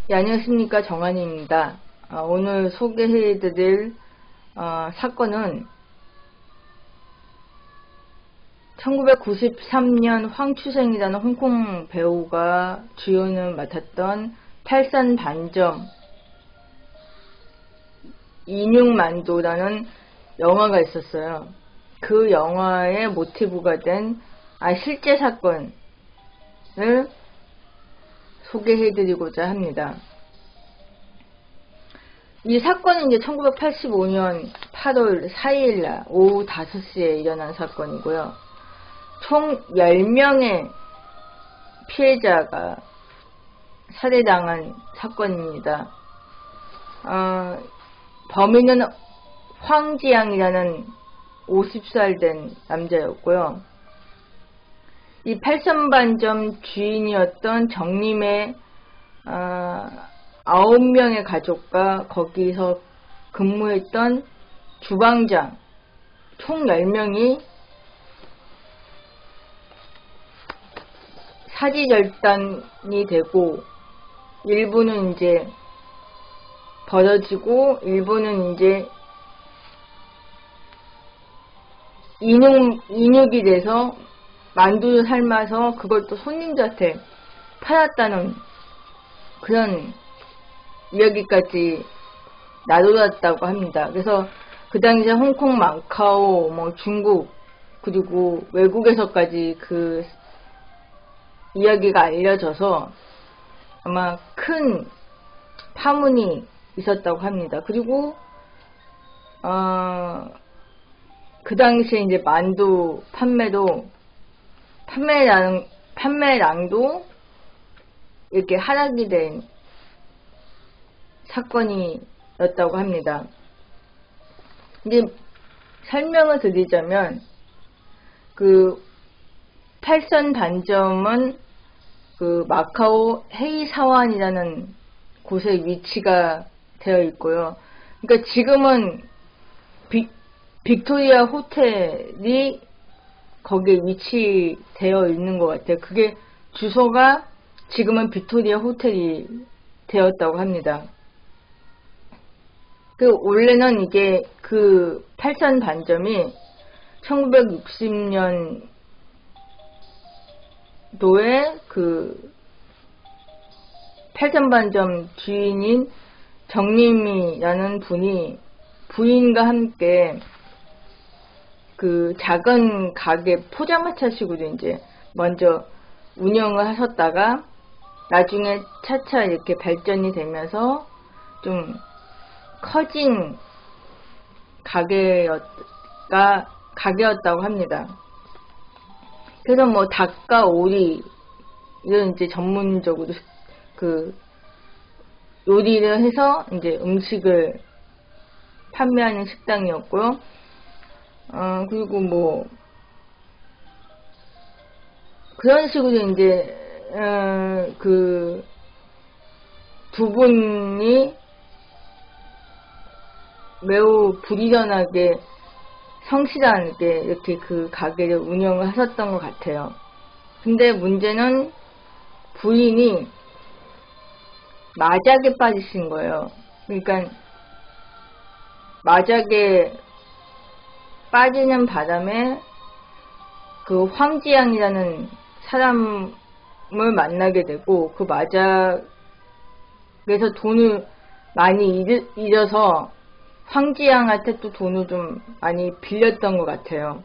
네, 안녕하십니까. 정한이입니다. 오늘 소개해드릴 사건은 1993년 황추생이라는 홍콩 배우가 주연을 맡았던 팔선 반점 인육만도라는 영화가 있었어요. 그 영화의 모티브가 된 실제 사건을 소개해드리고자 합니다. 이 사건은 이제 1985년 8월 4일날 오후 5시에 일어난 사건이고요. 총 10명의 피해자가 살해당한 사건입니다. 범인은 황지양이라는 50살 된 남자였고요. 이 팔선반점 주인이었던 정림의 9명의 가족과 거기서 근무했던 주방장 총 10명이 사지절단이 되고, 일부는 이제 벌어지고 일부는 이제 인육이 돼서 만두를 삶아서 그걸 또 손님들한테 팔았다는 그런 이야기까지 나돌았다고 합니다. 그래서 그 당시에 홍콩, 마카오, 중국, 그리고 외국에서까지 그 이야기가 알려져서 아마 큰 파문이 있었다고 합니다. 그리고 그 당시에 이제 만두 판매량도 이렇게 하락이 된 사건이었다고 합니다. 이제 설명을 드리자면, 그 팔선 반점은 그 마카오 헤이사완이라는 곳에 위치가 되어 있고요. 그러니까 지금은 빅토리아 호텔이 거기에 위치되어 있는 것 같아요. 그게 주소가 지금은 빅토리아 호텔이 되었다고 합니다. 원래는 이게 그 팔선 반점이 1960년도에 그 팔선 반점 주인인 정림이라는 분이 부인과 함께 그 작은 가게 포장마차식으로 이제 먼저 운영을 하셨다가 나중에 차차 이렇게 발전이 되면서 좀 커진 가게였다고 합니다. 그래서 뭐 닭과 오리 이런 이제 전문적으로 그 요리를 해서 이제 음식을 판매하는 식당이었고요. 그리고 뭐 그런 식으로 이제 그 두 분이 매우 부지런하게 성실하게 이렇게 그 가게를 운영을 하셨던 것 같아요. 근데 문제는 부인이 마작에 빠지신 거예요. 그러니까 마작에 빠지는 바람에 그 황지양이라는 사람을 만나게 되고, 그 마작에서 돈을 많이 잃어서 황지양한테 또 돈을 좀 많이 빌렸던 것 같아요.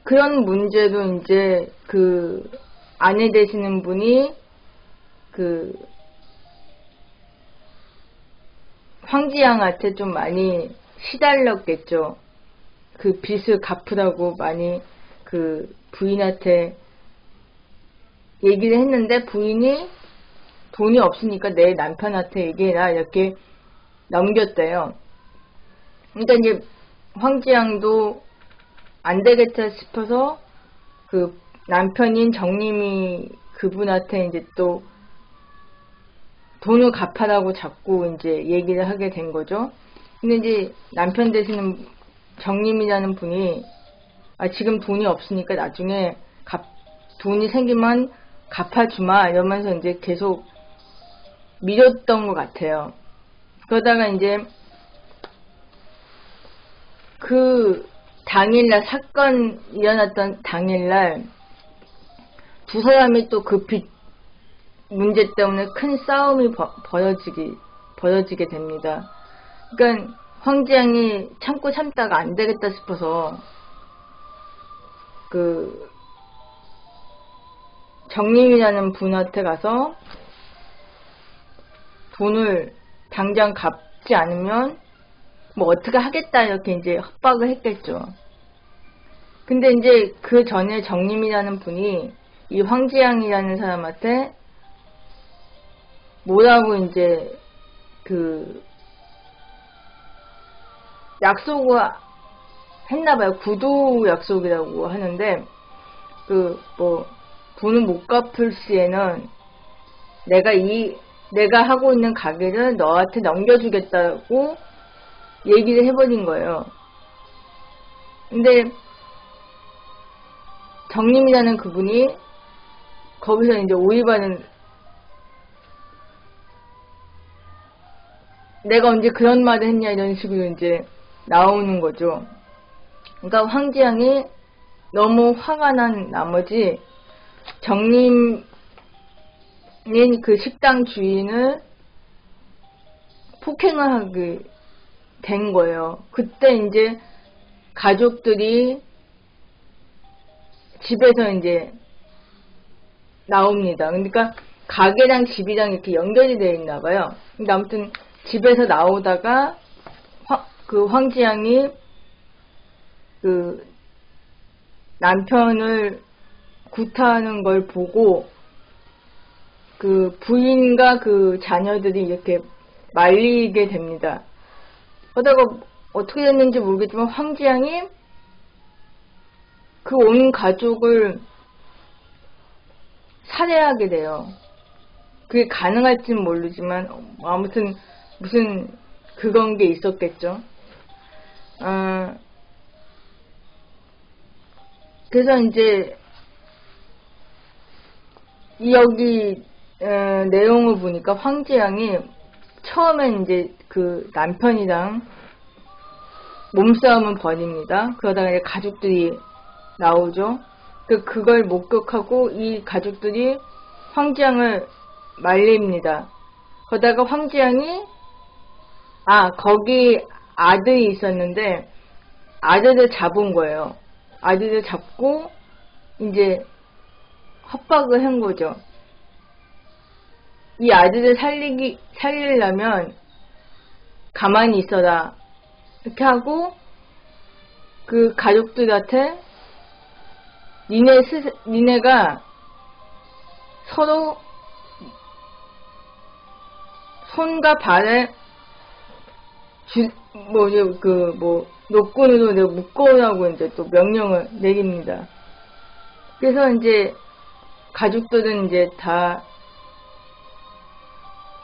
그런 문제로 이제 그 아내 되시는 분이 그 황지양한테 좀 많이 시달렸겠죠. 그 빚을 갚으라고 많이 그 부인한테 얘기를 했는데, 부인이 돈이 없으니까 내 남편한테 얘기해라 이렇게 넘겼대요. 그러니까 이제 황지양도 안 되겠다 싶어서 그 남편인 정림이 그분한테 이제 또 돈을 갚아라고 자꾸 이제 얘기를 하게 된 거죠. 근데 이제 남편 되시는 정림이라는 분이 지금 돈이 없으니까 나중에 돈이 생기면 갚아주마 이러면서 이제 계속 미뤘던 것 같아요. 그러다가 이제 그 당일날 사건 일어났던 당일날 두 사람이 또 그 빚 문제 때문에 큰 싸움이 벌어지게 됩니다. 그러니까 황지양이 참고 참다가 안 되겠다 싶어서 그 정림이라는 분한테 가서 돈을 당장 갚지 않으면 뭐 어떻게 하겠다 이렇게 이제 협박을 했겠죠. 근데 이제 그 전에 정림이라는 분이 이 황지양이라는 사람한테 뭐라고 이제 그 약속을 했나봐요. 구두 약속이라고 하는데 그 뭐 돈을 못 갚을 시에는 내가 하고 있는 가게를 너한테 넘겨주겠다고 얘기를 해버린 거예요. 근데 정림이라는 그분이 거기서 이제 오해받은 내가 언제 그런 말을 했냐 이런 식으로 이제 나오는 거죠. 그러니까 황지양이 너무 화가 난 나머지 정림인 그 식당 주인을 폭행을 하게 된 거예요. 그때 이제 가족들이 집에서 이제 나옵니다. 그러니까 가게랑 집이랑 이렇게 연결이 되어 있나 봐요. 근데 아무튼 집에서 나오다가 그 황지양이 그 남편을 구타하는 걸 보고 그 부인과 그 자녀들이 이렇게 말리게 됩니다. 그러다가 어떻게 됐는지 모르겠지만 황지양이 그 온 가족을 살해하게 돼요. 그게 가능할지는 모르지만 아무튼 무슨 그런 게 있었겠죠. 그래서 이제 여기 내용을 보니까 황지양이 처음엔 이제 그 남편이랑 몸싸움을 벌입니다. 그러다가 이제 가족들이 나오죠. 그걸 목격하고 이 가족들이 황지양을 말립니다. 그러다가 황지양이 거기 아들이 있었는데 아들을 잡은 거예요. 아들을 잡고 이제 협박을 한 거죠. 이 아들을 살리려면 가만히 있어라 이렇게 하고 그 가족들한테 니네가 서로 손과 발에 노끈으로 묶어오라고 이제 또 명령을 내립니다. 그래서 이제 가족들은 이제 다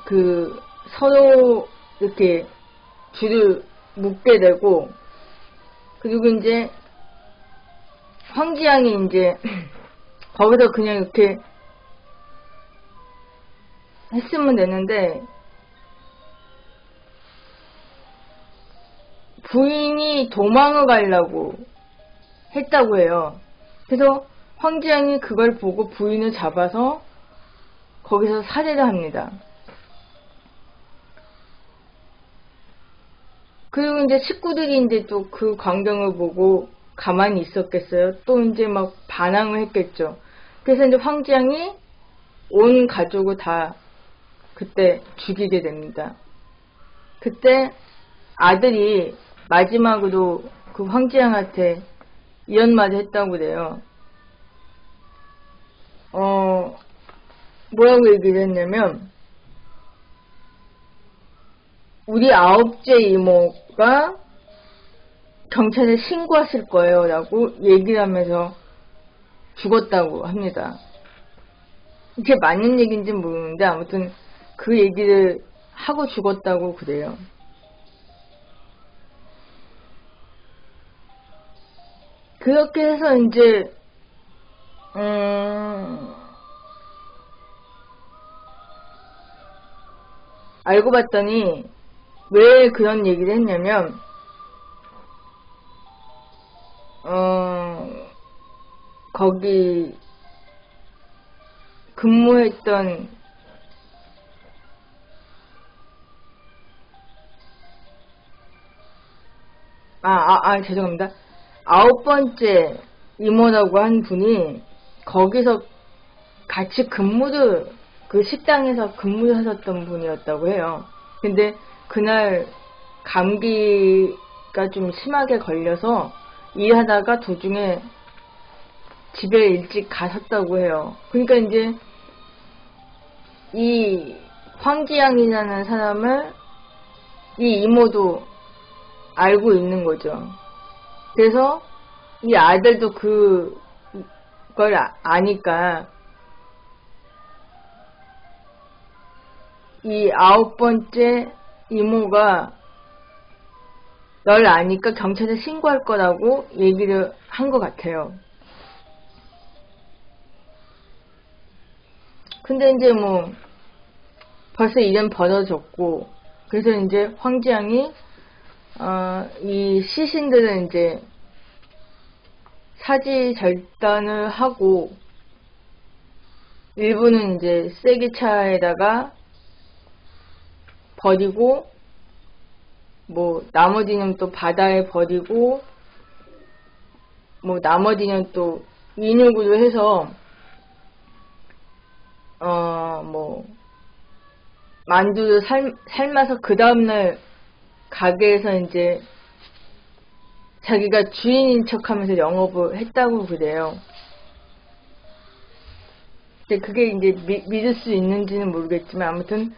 그 서로 이렇게 줄을 묶게 되고, 그리고 이제 황지양이 이제 거기서 그냥 이렇게 했으면 되는데 부인이 도망을 가려고 했다고 해요. 그래서 황지양이 그걸 보고 부인을 잡아서 거기서 살해를 합니다. 그리고 이제 식구들이 이제 또 그 광경을 보고 가만히 있었겠어요. 또 이제 막 반항을 했겠죠. 그래서 이제 황지양이 온 가족을 다 그때 죽이게 됩니다. 그때 아들이 마지막으로 그 황지양한테 이런 말을 했다고 그래요. 뭐라고 얘기를 했냐면, 우리 9째 이모가 경찰에 신고하실 거예요 라고 얘기를 하면서 죽었다고 합니다. 이게 맞는 얘기인지는 모르는데 아무튼 그 얘기를 하고 죽었다고 그래요. 그렇게 해서 이제 알고 봤더니 왜 그런 얘기를 했냐면, 거기 근무했던 죄송합니다. 9번째 임원하고 한 분이 거기서 같이 그 식당에서 근무를 하셨던 분이었다고 해요. 근데 그날 감기가 좀 심하게 걸려서 일하다가 도중에 집에 일찍 가셨다고 해요. 그러니까 이제 이 황지양이라는 사람을 이 이모도 알고 있는 거죠. 그래서 이 아들도 그걸 아니까 이 9번째 이모가 널 아니까 경찰에 신고할 거라고 얘기를 한 것 같아요. 근데 이제 뭐 벌써 일은 벌어졌고, 그래서 이제 황지양이 이 시신들은 이제 사지 절단을 하고 일부는 이제 쓰레기차에다가 버리고, 뭐 나머지는 또 바다에 버리고, 뭐 나머지는 또 인육으로 해서 뭐 만두를 삶아서 그 다음날 가게에서 이제 자기가 주인인 척하면서 영업을 했다고 그래요. 근데 그게 이제 믿을 수 있는지는 모르겠지만, 아무튼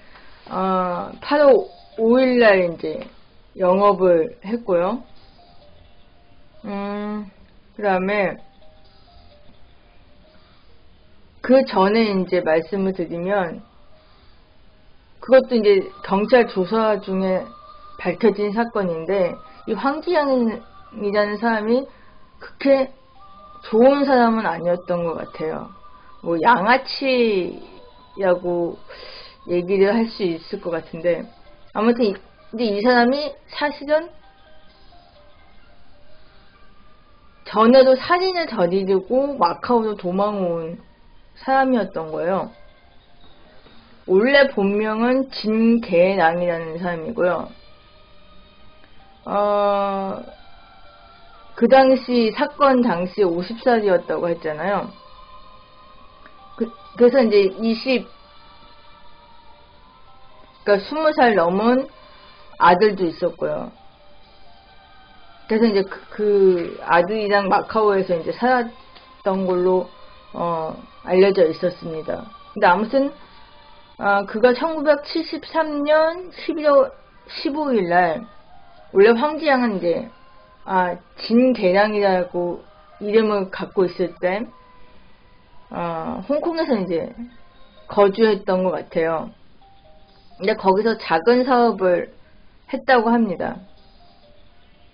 8월 5일날 이제 영업을 했고요. 그 다음에 그 전에 이제 말씀을 드리면, 그것도 이제 경찰 조사 중에 밝혀진 사건인데, 이 황지양이라는 사람이 그렇게 좋은 사람은 아니었던 것 같아요. 뭐 양아치라고 얘기를 할 수 있을 것 같은데, 아무튼 근데 이 사람이 사실은 전에도 살인을 저지르고 마카오로 도망온 사람이었던 거예요. 원래 본명은 진계랑이라는 사람이고요. 그 당시 사건 당시 50살이었다고 했잖아요. 그래서 이제 그러니까 20살 넘은 아들도 있었고요. 그래서 이제 그 아들이랑 마카오에서 이제 살았던 걸로 알려져 있었습니다. 근데 아무튼 그가 1973년 11월 15일 날, 원래 황지양은 이제 진계량이라고 이름을 갖고 있을 때 홍콩에서 이제 거주했던 것 같아요. 근데 거기서 작은 사업을 했다고 합니다.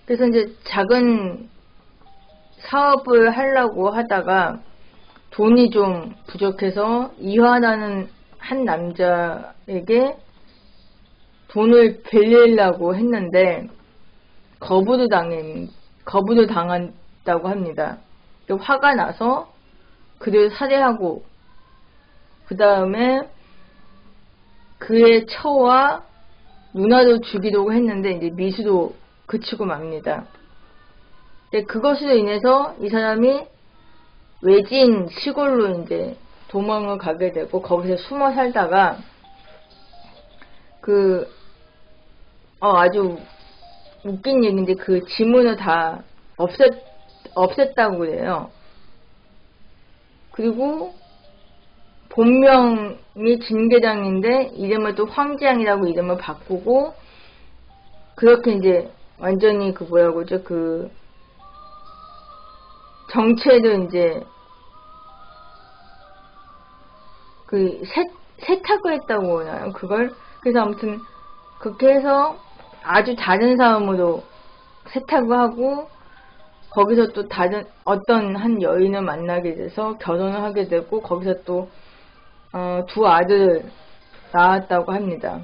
그래서 이제 작은 사업을 하려고 하다가 돈이 좀 부족해서 이화라는 한 남자에게 돈을 빌리려고 했는데 거부를 당한다고 합니다. 화가 나서 그를 살해하고, 그 다음에 그의 처와 누나도 죽이려고 했는데 이제 미수로 그치고 맙니다. 그것으로 인해서 이 사람이 외진 시골로 이제 도망을 가게 되고, 거기서 숨어 살다가 아주 웃긴 얘기인데 그 지문을 다 없앴다고 그래요. 그리고 본명이 진계장인데 이름을 또 황지양이라고 이름을 바꾸고, 그렇게 이제 완전히 정체도 이제 세탁을 했다고 하나요? 그걸. 그래서 아무튼 그렇게 해서 아주 다른 사람으로 세탁을 하고, 거기서 또 다른 어떤 한 여인을 만나게 돼서 결혼을 하게 되고 거기서 또 두 아들을 낳았다고 합니다.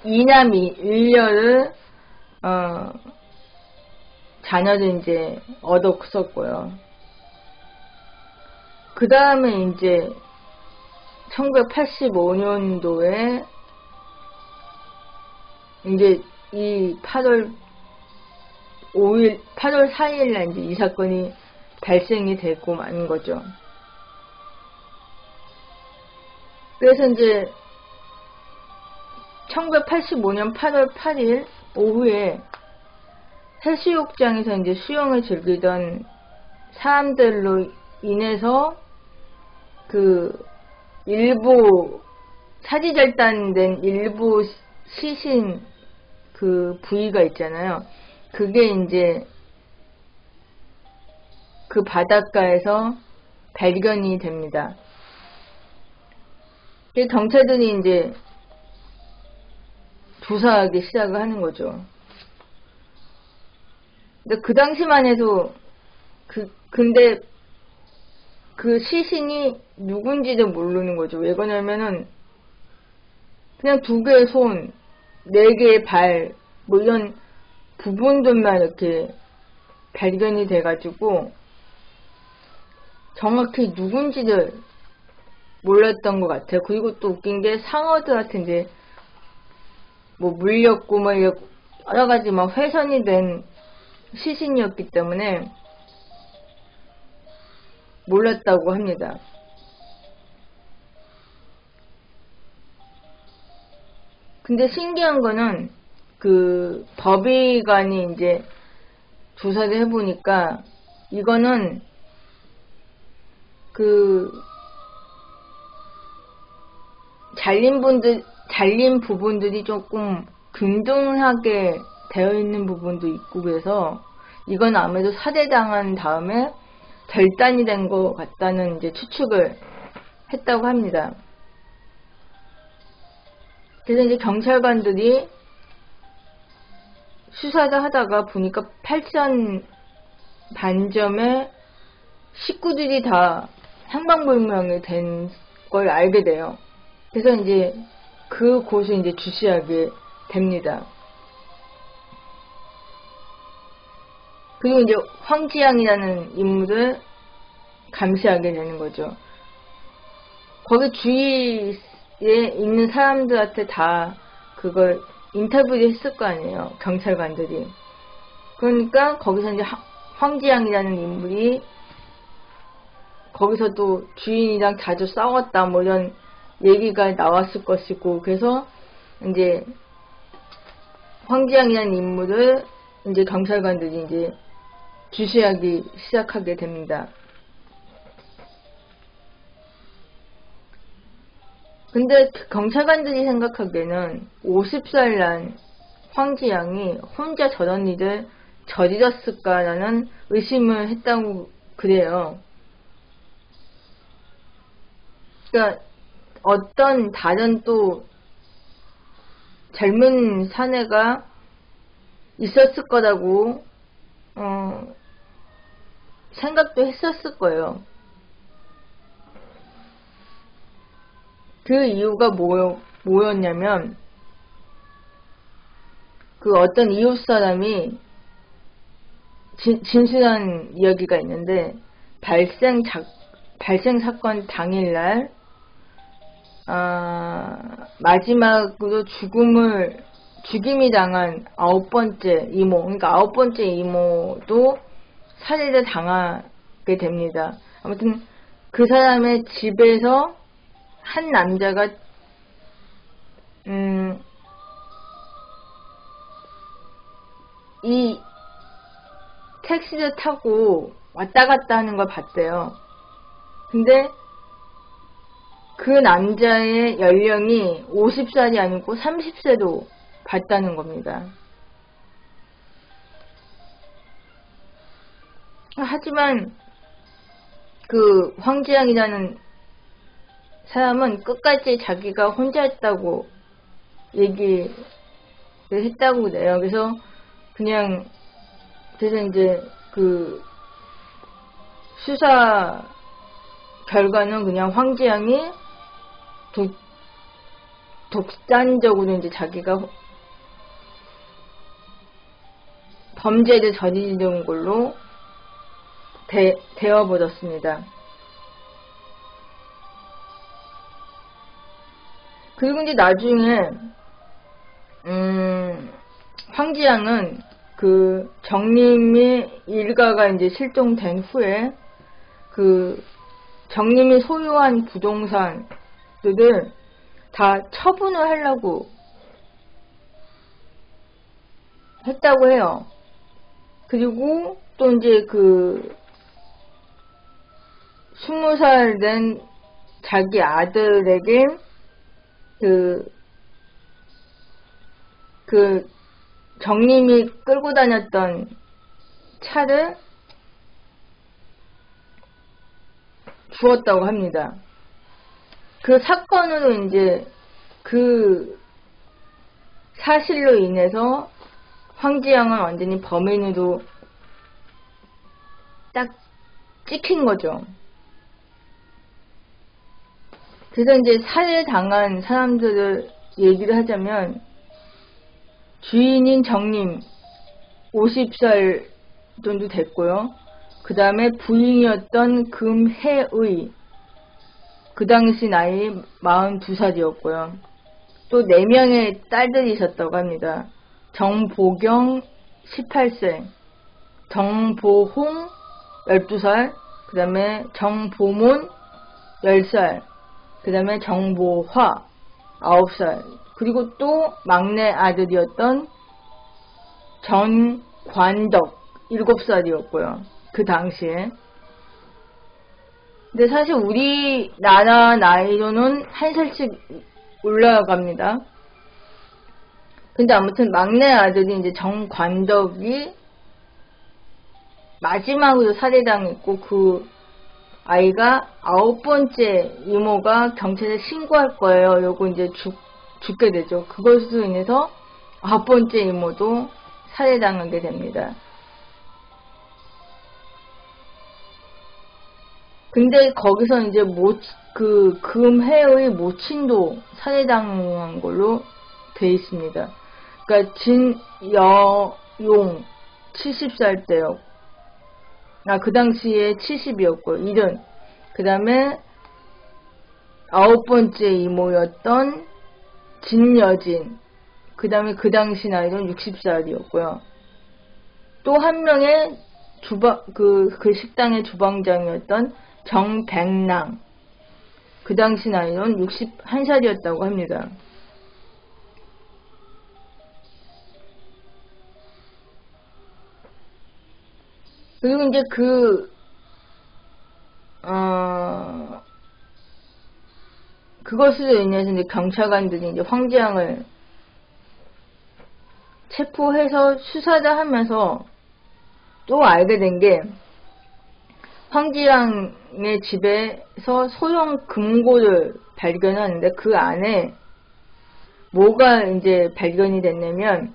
이남이 일녀를 자녀를 이제 얻었었고요. 그 다음에 이제 1985년도에 이제 이 8월 4일날 이제 이 사건이 발생이 되고 만 거죠. 그래서 이제 1985년 8월 8일 오후에 해수욕장에서 이제 수영을 즐기던 사람들로 인해서 그 일부 사지절단된 일부 시신 그 부위가 있잖아요. 그게 이제 그 바닷가에서 발견이 됩니다. 경찰들이 이제 조사하기 시작을 하는 거죠. 근데 그 당시만 해도 근데 그 시신이 누군지도 모르는 거죠. 왜 그러냐면은 그냥 2개의 손, 4개의 발, 뭐 이런 부분들만 이렇게 발견이 돼가지고 정확히 누군지를 몰랐던 것 같아요. 그리고 또 웃긴 게 상어들한테 이제 뭐 물렸고 뭐 여러 가지 막 훼손이 된 시신이었기 때문에 몰랐다고 합니다. 근데 신기한 거는 그 법의관이 이제 조사를 해보니까 이거는 그 잘린 부분들이 조금 균등하게 되어 있는 부분도 있고 그래서 이건 아무래도 살해당한 다음에 절단이 된 것 같다는 이제 추측을 했다고 합니다. 그래서 이제 경찰관들이 수사를 하다가 보니까 8천 반점의 식구들이 다 행방불명이 된 걸 알게 돼요. 그래서 이제 그 곳을 이제 주시하게 됩니다. 그리고 이제 황지양이라는 인물을 감시하게 되는 거죠. 거기 주위에 있는 사람들한테 다 그걸 인터뷰를 했을 거 아니에요. 경찰관들이. 그러니까 거기서 이제 황지양이라는 인물이 거기서도 주인이랑 자주 싸웠다 뭐 이런 얘기가 나왔을 것이고 그래서 이제 황지양이라는 인물을 이제 경찰관들이 이제 주시하기 시작하게 됩니다. 근데 경찰관들이 생각하기에는 50살 난 황지양이 혼자 저런 일을 저질렀을까라는 의심을 했다고 그래요. 그러니까 어떤 다른 또 젊은 사내가 있었을 거라고 생각도 했었을 거예요. 그 이유가 뭐였냐면 그 어떤 이웃 사람이 진술한 이야기가 있는데 발생 사건 당일날 마지막으로 죽임이 당한 9번째 이모, 그러니까 9번째 이모도 살해를 당하게 됩니다. 아무튼 그 사람의 집에서 한 남자가 이 택시를 타고 왔다 갔다 하는 걸 봤대요. 근데 그 남자의 연령이 50살이 아니고 30세도 봤다는 겁니다. 하지만 그 황지양이라는 사람은 끝까지 자기가 혼자 했다고 얘기를 했다고 그래요. 그래서 그냥 그래서 이제 그 수사 결과는 그냥 황지양이 독단적으로 이제 자기가 범죄를 저지른 걸로 되어버렸습니다. 그리고 이제 나중에 황지양은 그 정림이 일가가 이제 실종된 후에 그 정림이 소유한 부동산들을 다 처분을 하려고 했다고 해요. 그리고 또 이제 그 20살 된 자기 아들에게 그 정림이 끌고 다녔던 차를 주었다고 합니다. 그 사건으로 이제 그 사실로 인해서 황지양은 완전히 범인으로 딱 찍힌 거죠. 그래서 이제 살해당한 사람들을 얘기를 하자면 주인인 정림 50살 정도 됐고요. 그 다음에 부인이었던 금혜의 그 당시 나이 42살이었고요. 또 4명의 딸들이 있었다고 합니다. 정보경 18세, 정보홍 12살, 그 다음에 정보몬 10살, 그 다음에 정보화 9살, 그리고 또 막내 아들이었던 전관덕 7살이었고요. 그 당시에. 근데 사실 우리나라 나이로는 한 살씩 올라갑니다. 근데 아무튼 막내 아들이 이제 정관덕이 마지막으로 살해당했고, 그 아이가 9번째 이모가 경찰에 신고할 거예요. 요거 이제 죽게 되죠. 그것으로 인해서 9번째 이모도 살해당하게 됩니다. 근데 거기서 이제 그 금해의 모친도 살해당한 걸로 돼 있습니다. 그러니까 진여용 70살 때요. 그 당시에 70이었고, 이른. 그 다음에 9번째 이모였던 진여진. 그 다음에 그 당시 나이는 60살이었고요. 또 한 명의 그 식당의 주방장이었던 정백랑. 그 당시 나이는 61살이었다고 합니다. 그리고 이제 그것으로 인해서 이제 경찰관들이 이제 황지양을 체포해서 수사를 하면서 또 알게 된 게, 황지양의 집에서 소형 금고를 발견하는데 그 안에 뭐가 이제 발견이 됐냐면,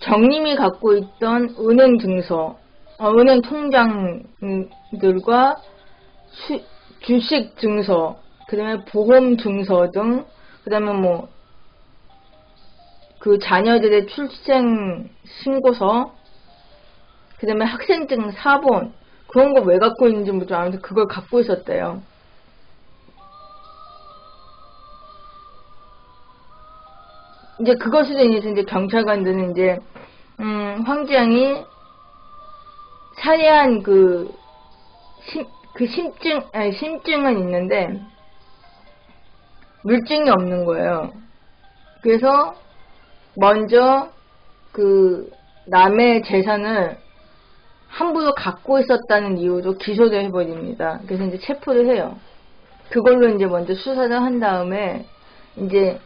정림이 갖고 있던 은행 증서, 은행 통장들과 주식 증서, 그 다음에 보험 증서 등, 그 다음에 뭐, 그 자녀들의 출생 신고서, 그 다음에 학생증 사본, 그런 거 왜 갖고 있는지 모르죠. 아무튼 그걸 갖고 있었대요. 이제 그것으로 인해서 이제 경찰관들은 이제, 황지양이 살해한 심증은 있는데, 물증이 없는 거예요. 그래서, 먼저, 남의 재산을 함부로 갖고 있었다는 이유로 기소를 해버립니다. 그래서 이제 체포를 해요. 그걸로 이제 먼저 수사를 한 다음에, 이제,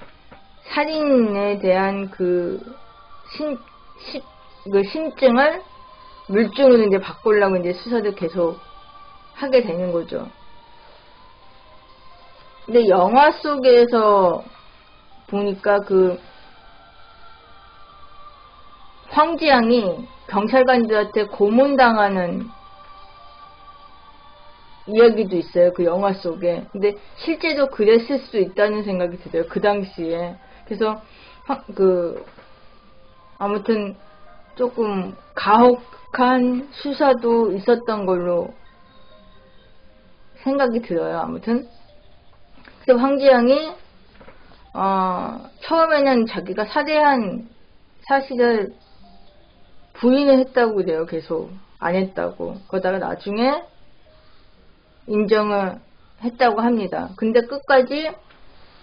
살인에 대한 심증을 물증으로 이제 바꾸려고 이제 수사를 계속 하게 되는 거죠. 근데 영화 속에서 보니까 황지양이 경찰관들한테 고문당하는 이야기도 있어요. 그 영화 속에. 근데 실제로 그랬을 수도 있다는 생각이 들어요. 그 당시에. 그래서 아무튼 조금 가혹한 수사도 있었던 걸로 생각이 들어요. 아무튼 그래서 황지양이 처음에는 자기가 살해한 사실을 부인을 했다고 그래요. 계속 안 했다고. 그러다가 나중에 인정을 했다고 합니다. 근데 끝까지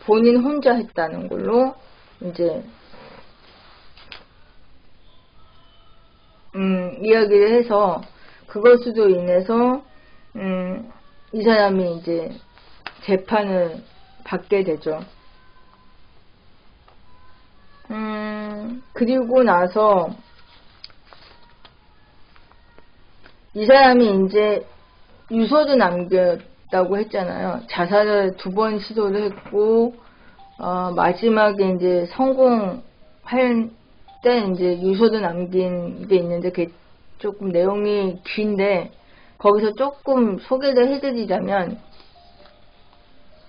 본인 혼자 했다는 걸로 이제 이야기를 해서 그것으로 인해서 이 사람이 이제 재판을 받게 되죠. 그리고 나서 이 사람이 이제 유서도 남겼다고 했잖아요. 자살을 2번 시도를 했고 마지막에 이제 성공할 때 이제 유서도 남긴 게 있는데 그게 조금 내용이 긴데 거기서 조금 소개를 해드리자면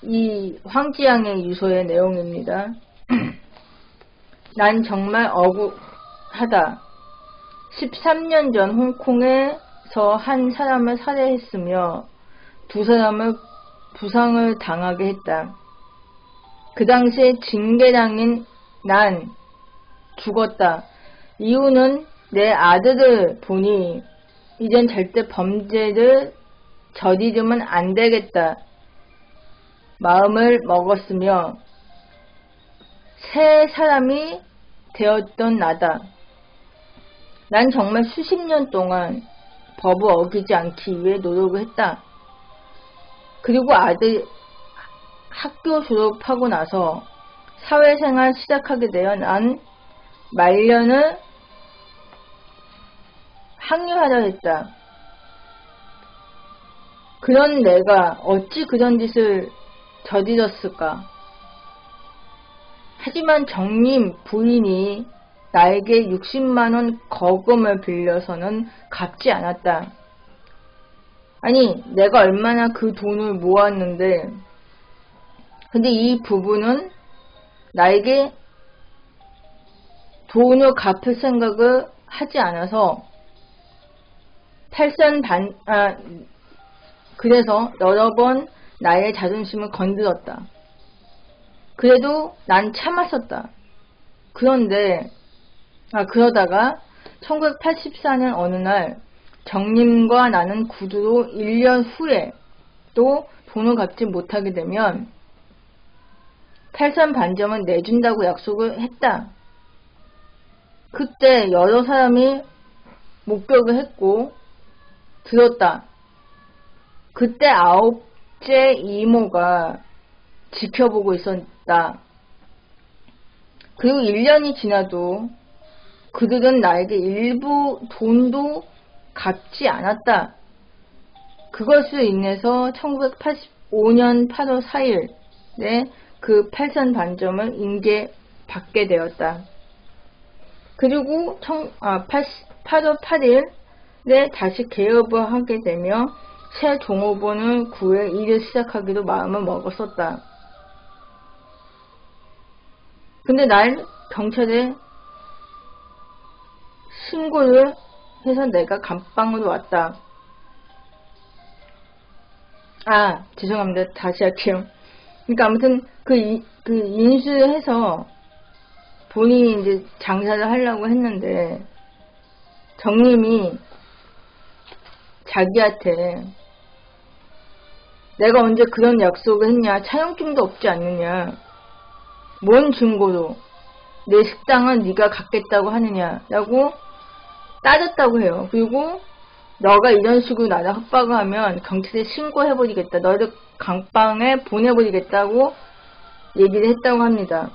이 황지양의 유서의 내용입니다. 난 정말 억울하다. 13년 전 홍콩에서 한 사람을 살해했으며 2사람을 부상을 당하게 했다. 그 당시에 징계당인 난 죽었다. 이유는 내 아들을 보니 이젠 절대 범죄를 저지르면 안 되겠다. 마음을 먹었으며 새 사람이 되었던 나다. 난 정말 수십 년 동안 법을 어기지 않기 위해 노력을 했다. 그리고 아들 학교 졸업하고 나서 사회생활 시작하게 되어 난 말년을 항유하려 했다. 그런 내가 어찌 그런 짓을 저질렀을까? 하지만 정님 부인이 나에게 60만원 거금을 빌려서는 갚지 않았다. 아니, 내가 얼마나 그 돈을 모았는데, 근데 이 부부는 나에게 돈을 갚을 생각을 하지 않아서 그래서 여러 번 나의 자존심을 건드렸다. 그래도 난 참았었다. 그러다가 1984년 어느 날 정님과 나는 구두로 1년 후에 또 돈을 갚지 못하게 되면 탈선 반점을 내준다고 약속을 했다. 그때 여러 사람이 목격을 했고 들었다. 그때 9째 이모가 지켜보고 있었다. 그리고 1년이 지나도 그들은 나에게 일부 돈도 갚지 않았다. 그것으로 인해서 1985년 8월 4일에 그 8선 반점을 인계받게 되었다. 그리고 8월 8일에 다시 개업을 하게 되며 새 종업원을 구해 일을 시작하기로 마음을 먹었었다. 근데 날 경찰에 신고를 해서 내가 감방으로 왔다. 죄송합니다. 다시 할게요. 그러니까 아무튼 그 인수해서 본인이 이제 장사를 하려고 했는데 정님이 자기한테 내가 언제 그런 약속을 했냐, 차용증도 없지 않느냐, 뭔 증거로 내 식당은 네가 갖겠다고 하느냐라고 따졌다고 해요. 그리고 너가 이런 식으로 나를 협박을 하면 경찰에 신고해버리겠다, 너를 강방에 보내버리겠다고 얘기를 했다고 합니다.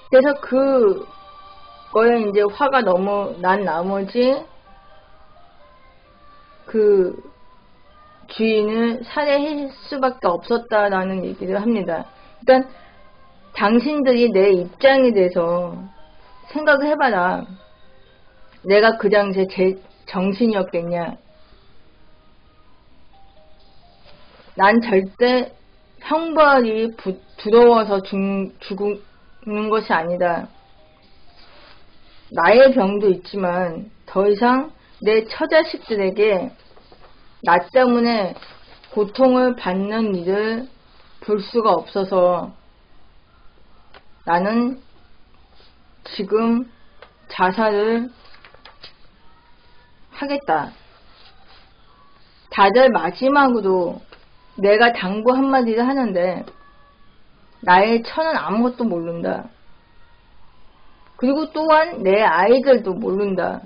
그래서 그거에 이제 화가 너무 난 나머지 그 주인을 살해할 수밖에 없었다라는 얘기를 합니다. 그러니까 당신들이 내 입장에 대해서 생각을 해봐라. 내가 그 당시에 제 정신이었겠냐. 난 절대 형벌이 두려워서 죽는 것이 아니다. 나의 병도 있지만 더 이상 내 처자식들에게 나 때문에 고통을 받는 일을 볼 수가 없어서 나는 지금 자살을 하겠다. 다들 마지막으로 내가 당부 한마디를 하는데 나의 처는 아무것도 모른다. 그리고 또한 내 아이들도 모른다.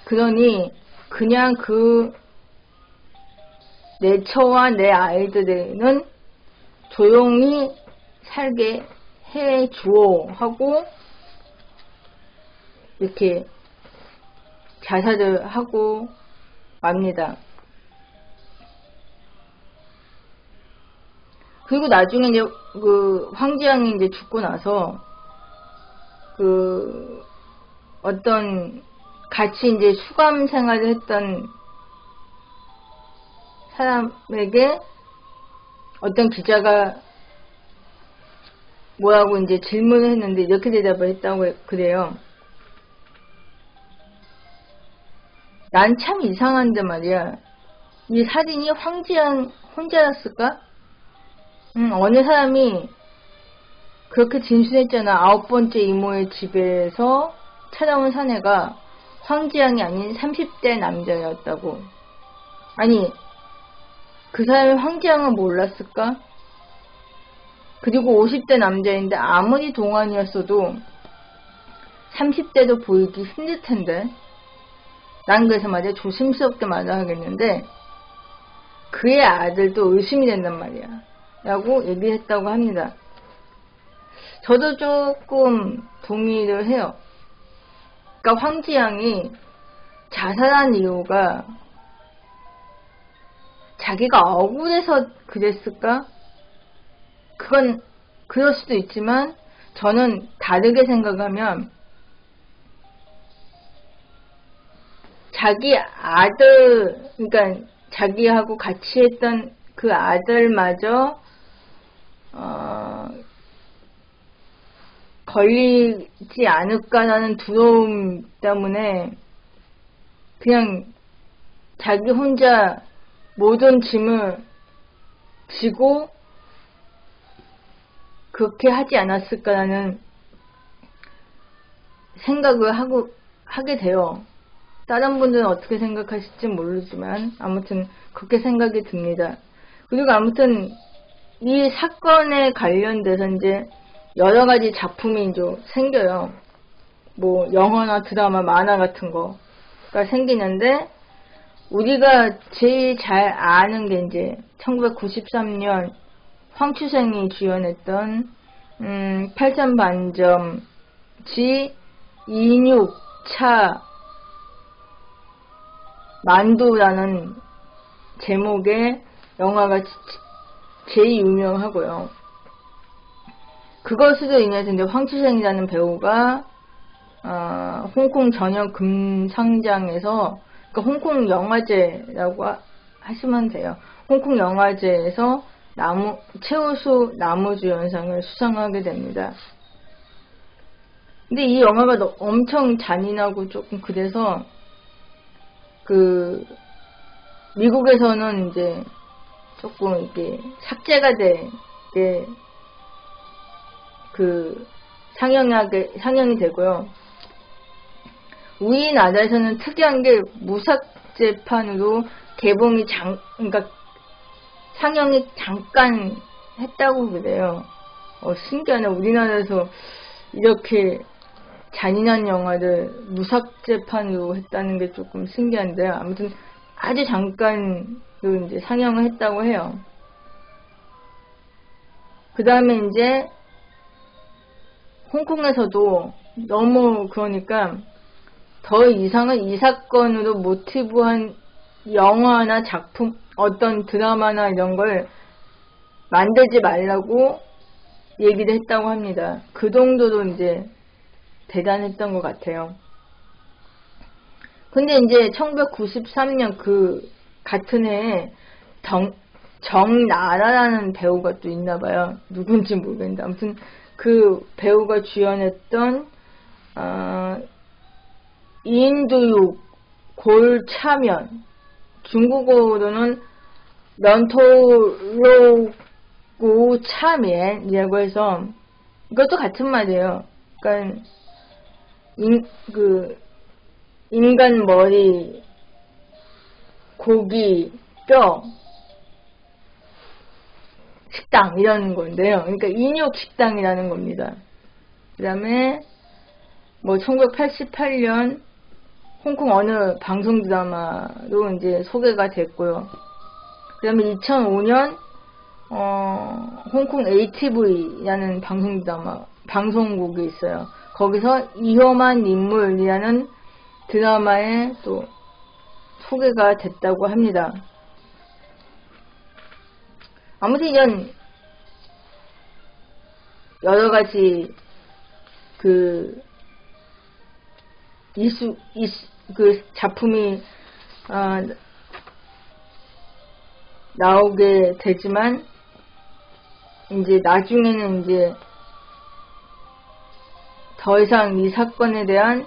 그러니 그냥 내 처와 내 아이들은 조용히 살게 해주오 하고 이렇게 자살을 하고 맙니다. 그리고 나중에 이제 그 황지양이 이제 죽고 나서 그 어떤 같이 이제 수감 생활을 했던 사람에게 어떤 기자가 뭐라고 이제 질문을 했는데 이렇게 대답을 했다고 그래요. 난 참 이상한데 말이야. 이 살인이 황지양 혼자였을까? 어느 사람이 그렇게 진술했잖아. 9번째 이모의 집에서 찾아온 사내가 황지양이 아닌 30대 남자였다고. 아니, 그 사람이 황지양은 몰랐을까? 그리고 50대 남자인데 아무리 동안이었어도 30대도 보이기 힘들 텐데. 난 그래서 말이야 조심스럽게 말을 하겠는데 그의 아들도 의심이 된단 말이야 라고 얘기했다고 합니다. 저도 조금 동의를 해요. 그러니까 황지양이 자살한 이유가 자기가 억울해서 그랬을까? 그건 그럴 수도 있지만 저는 다르게 생각하면 자기 아들, 그러니까 자기하고 같이 했던 그 아들마저 걸리지 않을까라는 두려움 때문에 그냥 자기 혼자 모든 짐을 지고 그렇게 하지 않았을까라는 생각을 하게 돼요. 다른 분들은 어떻게 생각하실지 모르지만 아무튼 그렇게 생각이 듭니다. 그리고 아무튼 이 사건에 관련돼서 이제 여러 가지 작품이 이제 생겨요. 뭐 영화나 드라마, 만화 같은 거가 생기는데 우리가 제일 잘 아는 게 이제 1993년 황추생이 주연했던 8,000반점 지 26차 만두라는 제목의 영화가 제일 유명하고요. 그것으로 인해서 이제 황추생이라는 배우가 홍콩 전역 금상장에서 그러니까 홍콩 영화제라고 하시면 돼요. 홍콩 영화제에서 최우수 남우주연상을 수상하게 됩니다. 근데 이 영화가 엄청 잔인하고 조금 그래서 그 미국에서는 이제 조금 이게 삭제가 되게 그 상영이 되고요. 우리나라에서는 특이한 게 무삭제판으로 개봉이 그러니까 상영이 잠깐 했다고 그래요. 신기하네. 우리나라에서 이렇게 잔인한 영화를 무삭제판으로 했다는 게 조금 신기한데요. 아무튼 아주 잠깐 이제 상영을 했다고 해요. 그 다음에 이제 홍콩에서도 너무 그러니까 더 이상은 이 사건으로 모티브한 영화나 작품, 어떤 드라마나 이런 걸 만들지 말라고 얘기를 했다고 합니다. 그 정도로 이제 대단했던 것 같아요. 근데 이제 1993년 그 같은 해에 정나라라는 배우가 또 있나봐요. 누군지 모르겠는데 아무튼 그 배우가 주연했던 인두육 골차면, 중국어로는 런토로구 차면이라고 해서 이것도 같은 말이에요. 그러니까 인간 머리, 고기, 뼈, 식당 이라는 건데요. 그러니까 인육 식당이라는 겁니다. 그 다음에 뭐 1988년 홍콩 어느 방송 드라마로 이제 소개가 됐고요. 그 다음에 2005년 홍콩 ATV라는 방송 드라마 방송국이 있어요. 거기서 위험한 인물이라는 드라마에 또 소개가 됐다고 합니다. 아무튼 이런 여러가지 그 작품이 나오게 되지만 이제 나중에는 이제 더 이상 이 사건에 대한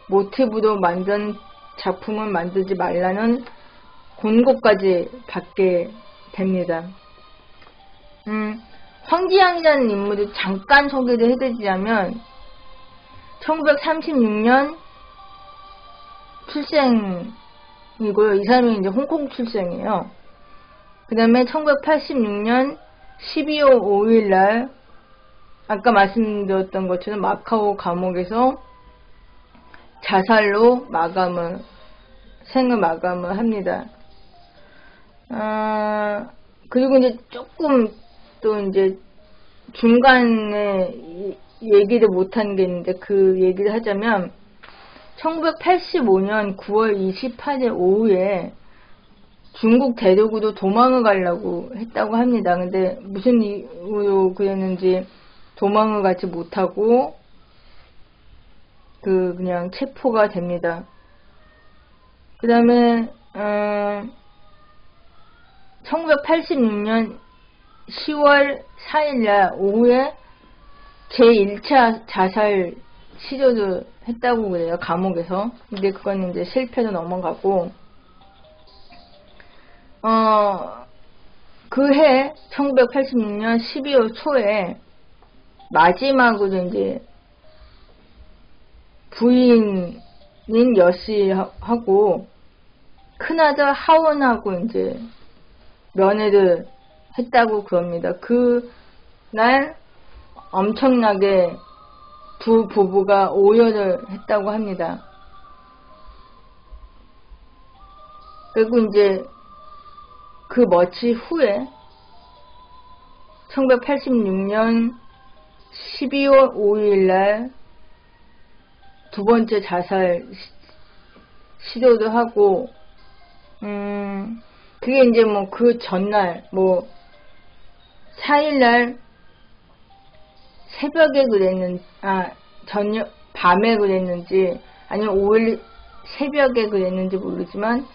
모티브로 만든 작품을 만들지 말라는 권고까지 받게 됩니다. 황지양이라는 인물을 잠깐 소개를 해드리자면 1936년 출생이고요. 이 사람이 이제 홍콩 출생이에요. 그 다음에 1986년 12월 5일날 아까 말씀드렸던 것처럼 마카오 감옥에서 자살로 생을 마감을 합니다. 그리고 이제 조금 또 이제 중간에 얘기를 못한 게 있는데 그 얘기를 하자면 1985년 9월 28일 오후에 중국 대륙으로 도망을 가려고 했다고 합니다. 근데 무슨 이유로 그랬는지 도망을 가지 못하고 그냥 체포가 됩니다. 그 다음에 1986년 10월 4일날 오후에 제1차 자살 시도를 했다고 그래요. 감옥에서. 근데 그건 이제 실패로 넘어가고 그 해 1986년 12월 초에 마지막으로 이제 부인인 여씨하고 큰아들 하원하고 이제 면회를 했다고 그럽니다. 그날 엄청나게 두 부부가 오열을 했다고 합니다. 그리고 이제 그 며칠 후에 1986년 12월 5일날 두 번째 자살 시도도 하고 그게 이제 뭐 그 전날 뭐 4일날 새벽에 밤에 그랬는지 아니면 5일 새벽에 그랬는지 모르지만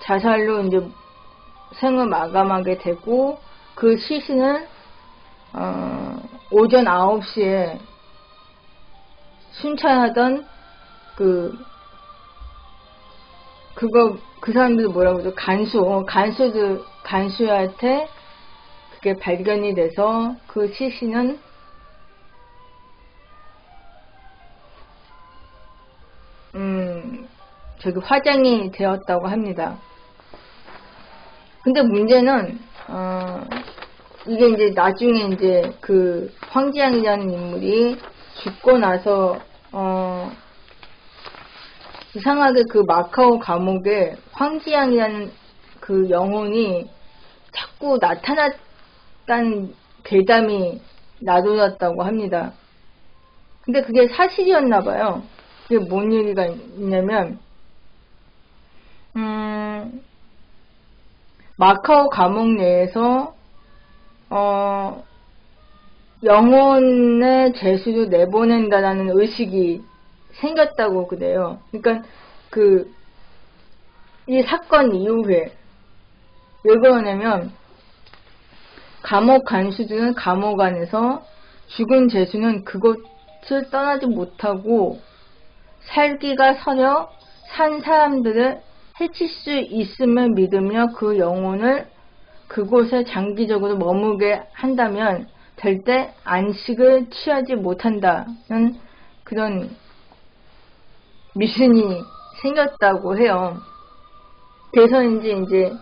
자살로 이제 생을 마감하게 되고 그 시신은 오전 9시에 순찰하던 그 사람들 뭐라고 그러죠? 간수한테 그게 발견이 돼서 그 시신은 저기 화장이 되었다고 합니다. 근데 문제는 이게 이제 나중에 이제 그 황지양이라는 인물이 죽고 나서 이상하게 그 마카오 감옥에 황지양이라는 그 영혼이 자꾸 나타났다는 괴담이 나돌았다고 합니다. 근데 그게 사실이었나봐요. 그게 뭔 얘기가 있냐면 마카오 감옥 내에서 영혼의 죄수도 내보낸다라는 의식이 생겼다고 그래요. 그러니까 이 사건 이후에 왜 그러냐면 감옥 간수들은 감옥 안에서 죽은 죄수는 그곳을 떠나지 못하고 살기가 서려 산 사람들을 해칠 수 있음을 믿으며 그 영혼을 그곳에 장기적으로 머무게 한다면 절대 안식을 취하지 못한다는 그런 미신이 생겼다고 해요. 그래서인지 이제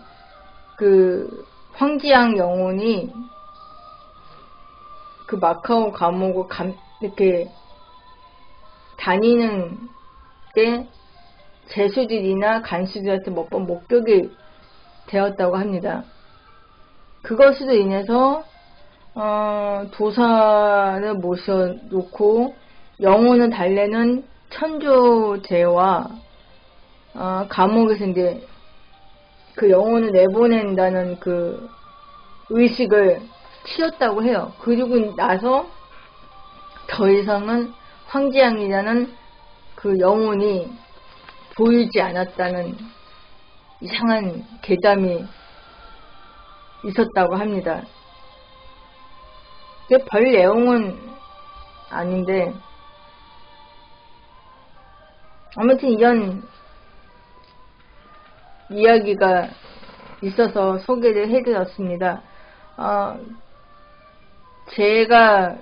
황지양 영혼이 마카오 감옥을 이렇게 다니는 게 죄수들이나 간수들한테 몇 번 목격이 되었다고 합니다. 그것으로 인해서 도사를 모셔놓고 영혼을 달래는 천조제와 감옥에서 이제 그 영혼을 내보낸다는 그 의식을 치렀다고 해요. 그리고 나서 더 이상은 황지양이라는 그 영혼이 보이지 않았다는 이상한 괴담이 있었다고 합니다. 별 내용은 아닌데 아무튼 이런 이야기가 있어서 소개를 해드렸습니다. 제가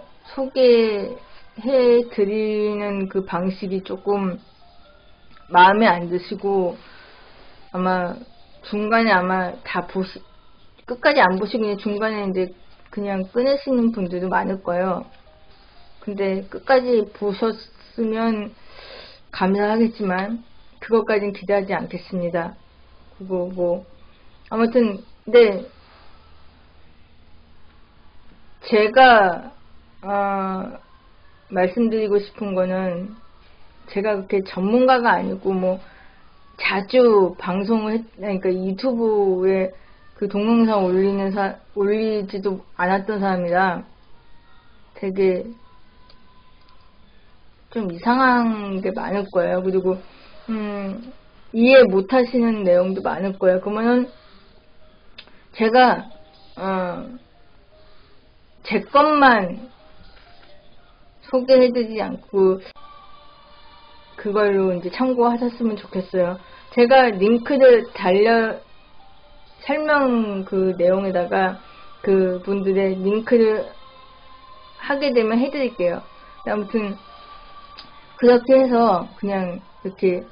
소개해드리는 그 방식이 조금 마음에 안 드시고 아마 중간에 끝까지 안 보시고 그냥 중간에 이제 그냥 끊으시는 분들도 많을 거예요. 근데 끝까지 보셨으면 감사하겠지만 그것까지는 기대하지 않겠습니다. 그거 아무튼 네, 제가 말씀드리고 싶은 거는 제가 그렇게 전문가가 아니고 자주 방송을 그러니까 유튜브에 그 동영상 올리지도 않았던 사람이라 되게 좀 이상한 게 많을 거예요. 그리고 이해 못 하시는 내용도 많을 거예요. 그러면은 제가 제 것만 소개해드리지 않고 그걸로 이제 참고하셨으면 좋겠어요. 제가 링크를 설명 그 내용에다가 그 분들의 링크를 하게 되면 해드릴게요. 아무튼 그렇게 해서 그냥 이렇게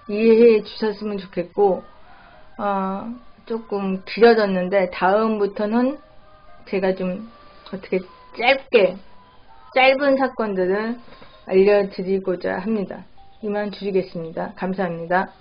이해해 주셨으면 좋겠고 조금 길어졌는데 다음부터는 제가 좀 어떻게 짧은 사건들을 알려드리고자 합니다. 이만 줄이겠습니다. 감사합니다.